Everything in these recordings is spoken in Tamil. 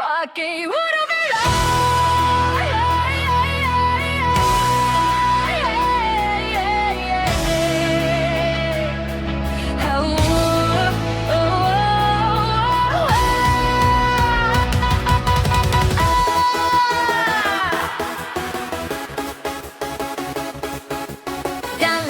வாழ்க்கை ஒரு விழா. Dun,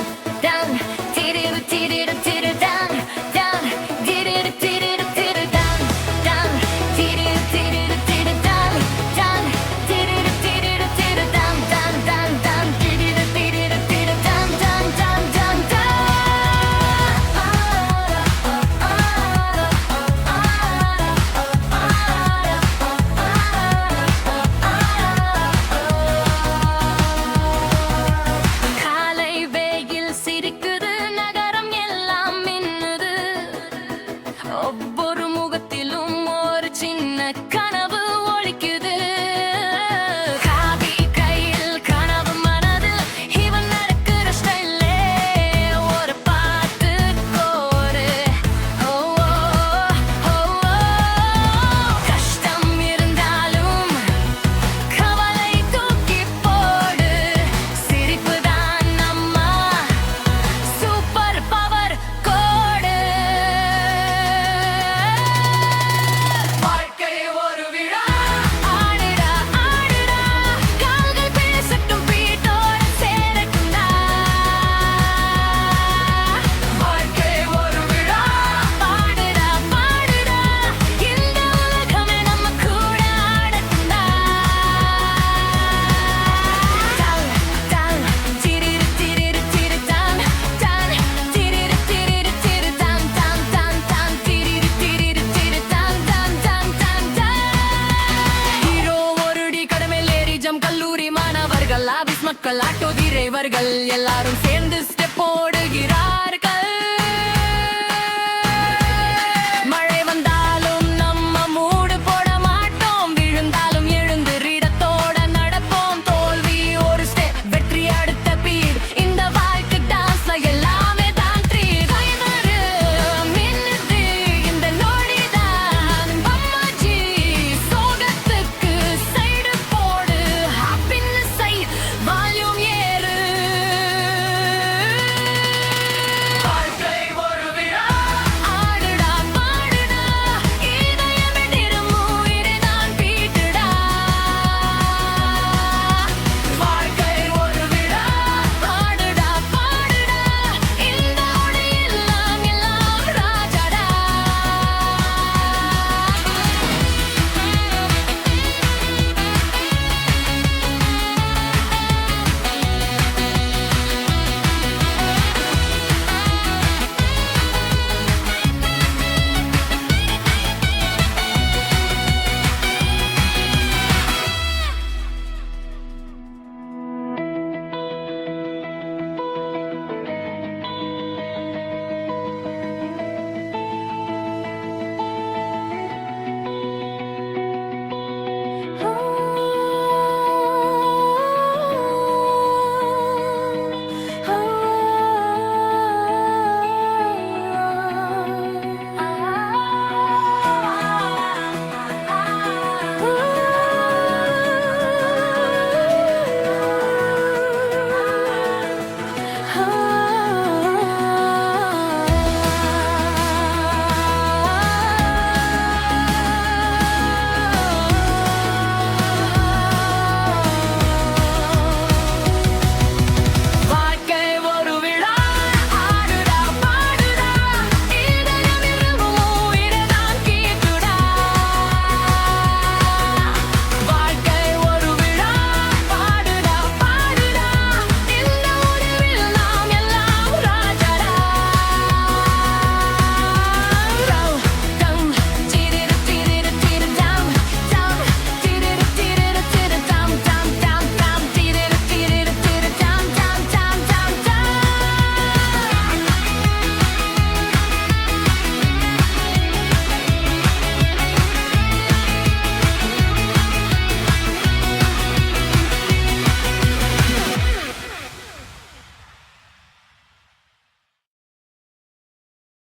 dun, tidiru, tidiru, tidiru, dun, dun, tidiru, tidiru, tidiru, dun, dun, tidiru, tidiru, tidiru, dun, dun, tidiru, tidiru, tidiru, dun, dun, dun, dun, tidiru, tidiru, tidiru, dun, dun, dun, dun, dun. காலை வெயில் சிரிக்குது, நகரம் எல்லாம் மின்னுது. ஒவ்வொரு முகத்திலும் ஒரு சின்ன கனவு ஒலிக்குது. காவி கையில் கனவு மனதில் இவன் நடக்கிற ஸ்டைலே ஒரு பாட்டு கோரு. ஓ, ஓ, ஓ, கஷ்டம் இருந்தாலும் கவலை தூக்கி போடு. சிரிப்பு தான் நம்ம சூப்பர் பவர் கோடு. வாழ்க்கை ஒரு விழா. ஆடுடா ஆடுடா, கால்கள் பேசட்டும், பீட்டோட சேரட்டும்டா. வாழ்க்கை ஒரு விழா. பாடுடா பாடுடா, இந்த உலகமே நம்ம கூட ஆடட்டும்டா. Dun, dun, tidiru, tidiru, tidiru, dun, dun, tidiru, tidiru, tidiru, dun, dun, dun, dun, tidiru, tidiru, tidiru, dun, dun, dun, dun, dun. Hero ஒருடி கடமையில் ஏறி ஜம் கல்லூரி மாணவர்கள் ஆபீஸ் மக்கள் ஆட்டோ டிரைவர்கள் எல்லாரும் சேர்ந்து ஸ்டெப் போடுகிறார்கள்.